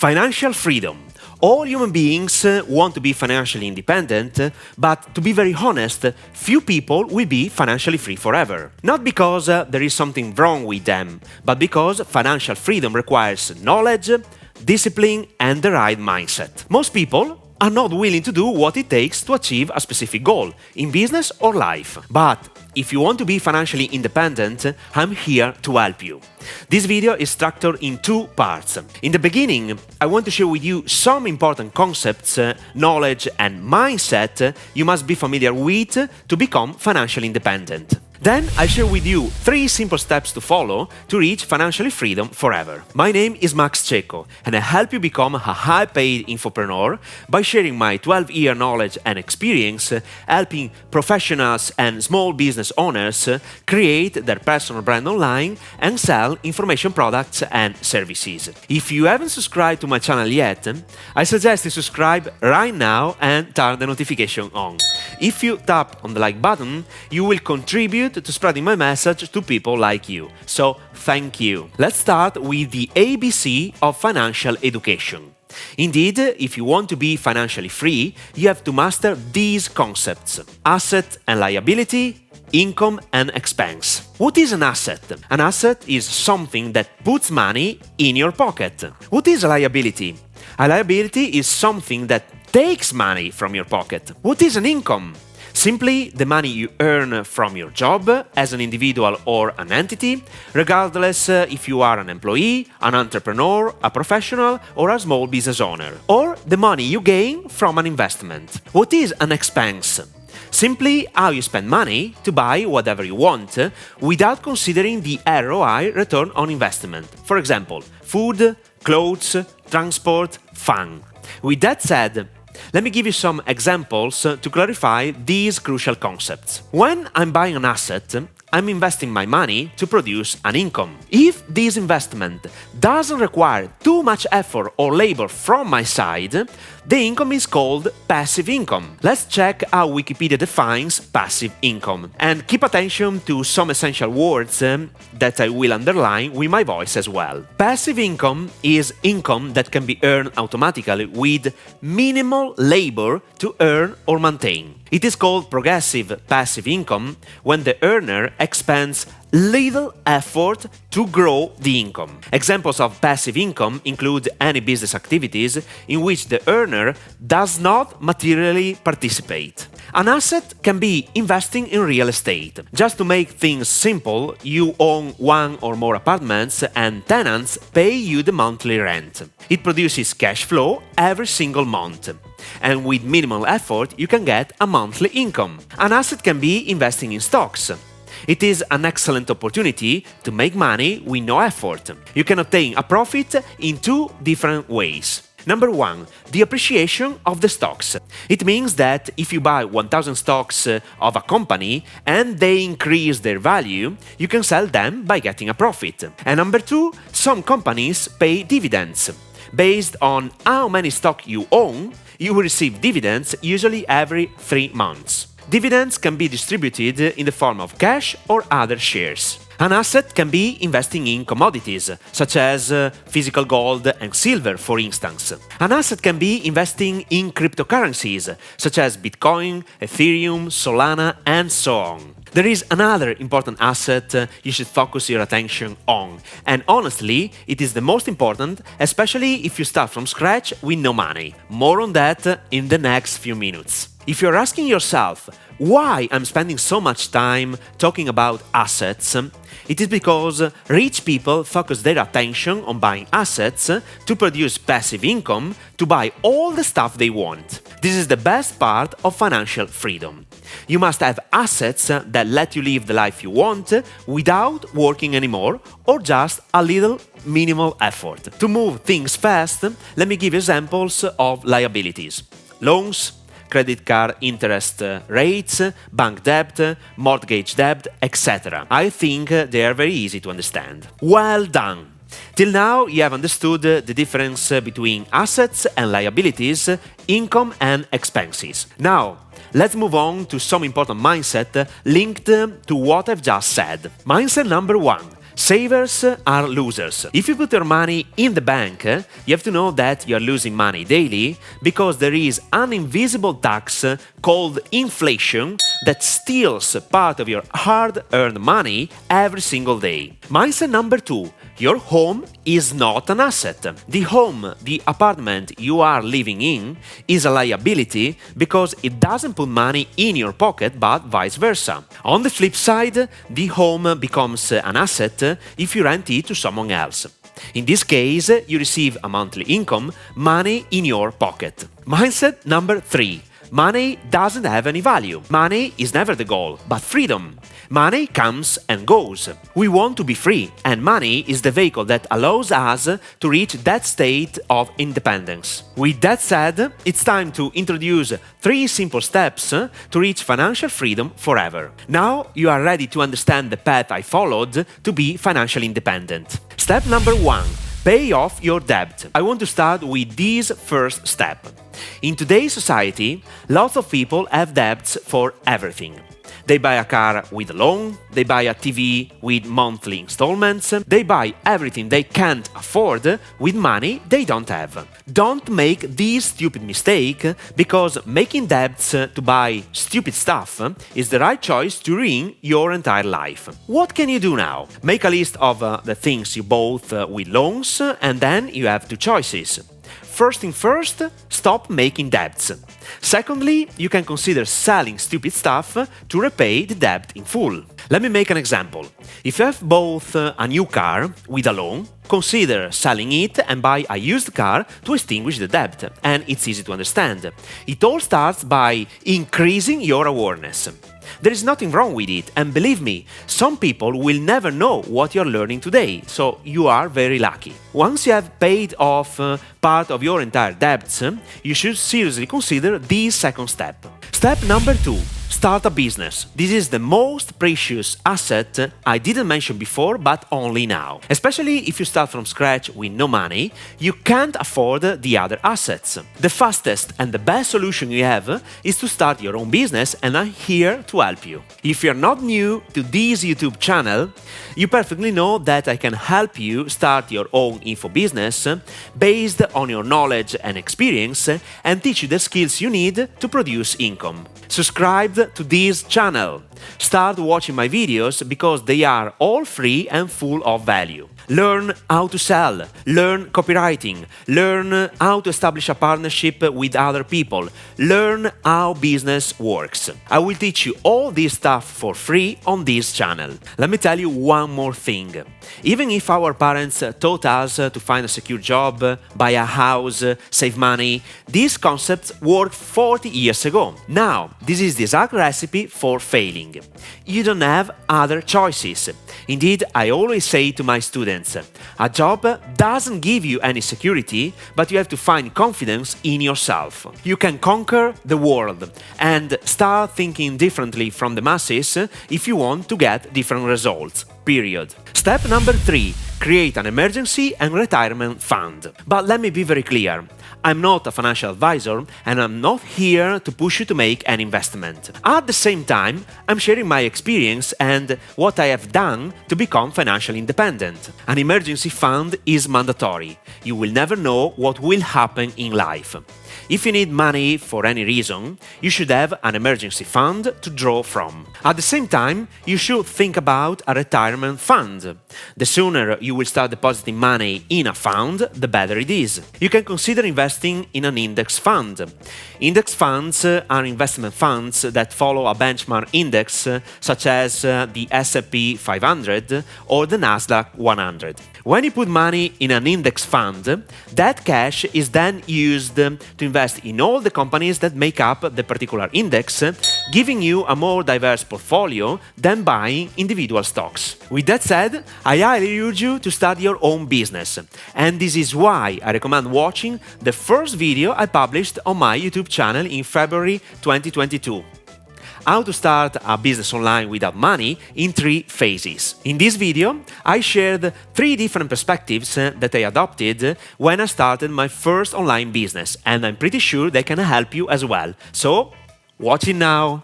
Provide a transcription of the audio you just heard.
Financial freedom. All human beings want to be financially independent, but to be very honest, few people will be financially free forever. Not because there is something wrong with them, but because financial freedom requires knowledge, discipline, and the right mindset. Most people are not willing to do what it takes to achieve a specific goal, in business or life. But if you want to be financially independent, I'm here to help you. This video is structured in two parts. In the beginning, I want to share with you some important concepts, knowledge and mindset you must be familiar with to become financially independent. Then I'll share with you 3 simple steps to follow to reach financial freedom forever. My name is Max Cecco, and I help you become a high-paid infopreneur by sharing my 12-year knowledge and experience, helping professionals and small business owners create their personal brand online and sell information products and services. If you haven't subscribed to my channel yet, I suggest you subscribe right now and turn the notification on. If you tap on the like button, you will contribute to spreading my message to people like you. So, thank you. Let's start with the ABC of financial education. Indeed, if you want to be financially free, you have to master these concepts: asset and liability, income and expense. What is an asset? An asset is something that puts money in your pocket. What is a liability? A liability is something that takes money from your pocket. What is an income? Simply the money you earn from your job as an individual or an entity, regardless if you are an employee, an entrepreneur, a professional, or a small business owner. Or the money you gain from an investment. What is an expense? Simply how you spend money to buy whatever you want without considering the ROI, return on investment. For example, food, clothes, transport, fun. With that said, let me give you some examples to clarify these crucial concepts. When I'm buying an asset, I'm investing my money to produce an income. If this investment doesn't require too much effort or labor from my side, the income is called passive income. Let's check how Wikipedia defines passive income. And keep attention to some essential words that I will underline with my voice as well. Passive income is income that can be earned automatically with minimal labor to earn or maintain. It is called progressive passive income when the earner expends little effort to grow the income. Examples of passive income include any business activities in which the earner does not materially participate. An asset can be investing in real estate. Just to make things simple, you own one or more apartments and tenants pay you the monthly rent. It produces cash flow every single month. And with minimal effort, you can get a monthly income. An asset can be investing in stocks. It is an excellent opportunity to make money with no effort. You can obtain a profit in 2 different ways. Number 1, the appreciation of the stocks. It means that if you buy 1,000 stocks of a company and they increase their value, you can sell them by getting a profit. And number 2, some companies pay dividends. Based on how many stock you own, you will receive dividends usually every 3 months. Dividends can be distributed in the form of cash or other shares. An asset can be investing in commodities, such as physical gold and silver, for instance. An asset can be investing in cryptocurrencies, such as Bitcoin, Ethereum, Solana, and so on. There is another important asset you should focus your attention on, and honestly, it is the most important, especially if you start from scratch with no money. More on that in the next few minutes. If you're asking yourself why I'm spending so much time talking about assets, it is because rich people focus their attention on buying assets to produce passive income to buy all the stuff they want. This is the best part of financial freedom. You must have assets that let you live the life you want without working anymore or just a little minimal effort. To move things fast, let me give you examples of liabilities: loans, credit card interest rates, bank debt, mortgage debt, etc. I think they are very easy to understand. Well done! Till now, you have understood the difference between assets and liabilities, income and expenses. Now, let's move on to some important mindset linked to what I've just said. Mindset number 1. Savers are losers. If you put your money in the bank, you have to know that you are losing money daily because there is an invisible tax called inflation that steals part of your hard-earned money every single day. Mindset number 2. Your home is not an asset. The home, the apartment you are living in, is a liability because it doesn't put money in your pocket, but vice versa. On the flip side, the home becomes an asset if you rent it to someone else. In this case, you receive a monthly income, money in your pocket. Mindset number 3. Money doesn't have any value. Money is never the goal, but freedom. Money comes and goes. We want to be free, and money is the vehicle that allows us to reach that state of independence. With that said, it's time to introduce 3 simple steps to reach financial freedom forever. Now you are ready to understand the path I followed to be financially independent. Step number 1. Pay off your debt. I want to start with this first step. In today's society, lots of people have debts for everything. They buy a car with a loan, they buy a TV with monthly installments, they buy everything they can't afford with money they don't have. Don't make this stupid mistake, because making debts to buy stupid stuff is the right choice to ruin your entire life. What can you do now? Make a list of the things you bought with loans, and then you have 2 choices. First thing first, stop making debts. Secondly, you can consider selling stupid stuff to repay the debt in full. Let me make an example. If you have bought a new car with a loan, consider selling it and buy a used car to extinguish the debt. And it's easy to understand. It all starts by increasing your awareness. There is nothing wrong with it, and believe me, some people will never know what you're learning today, so you are very lucky. Once you have paid off part of your entire debts, you should seriously consider this second step. Step number 2. Start a business. This is the most precious asset I didn't mention before, but only now. Especially if you start from scratch with no money, you can't afford the other assets. The fastest and the best solution you have is to start your own business, and I'm here to help you. If you're not new to this YouTube channel, you perfectly know that I can help you start your own info business based on your knowledge and experience, and teach you the skills you need to produce income. Subscribe to this channel. Start watching my videos because they are all free and full of value. Learn how to sell, learn copywriting, learn how to establish a partnership with other people, learn how business works. I will teach you all this stuff for free on this channel. Let me tell you one more thing. Even if our parents taught us to find a secure job, buy a house, save money, these concepts worked 40 years ago. Now, this is the exact recipe for failing. You don't have other choices. Indeed, I always say to my students, a job doesn't give you any security, but you have to find confidence in yourself. You can conquer the world and start thinking differently from the masses if you want to get different results. Period. Step number 3. Create an emergency and retirement fund. But let me be very clear. I'm not a financial advisor, and I'm not here to push you to make an investment. At the same time, I'm sharing my experience and what I have done to become financially independent. An emergency fund is mandatory. You will never know what will happen in life. If you need money for any reason, you should have an emergency fund to draw from. At the same time, you should think about a retirement fund. The sooner you will start depositing money in a fund, the better it is. You can consider investing in an index fund. Index funds are investment funds that follow a benchmark index such as the S&P 500 or the Nasdaq 100. When you put money in an index fund, that cash is then used to invest in all the companies that make up the particular index, giving you a more diverse portfolio than buying individual stocks. With that said, I highly urge you to start your own business, and this is why I recommend watching the first video I published on my YouTube channel in February 2022. How to start a business online without money in 3 phases. In this video, I shared 3 different perspectives that I adopted when I started my first online business, and I'm pretty sure they can help you as well. So, watch it now!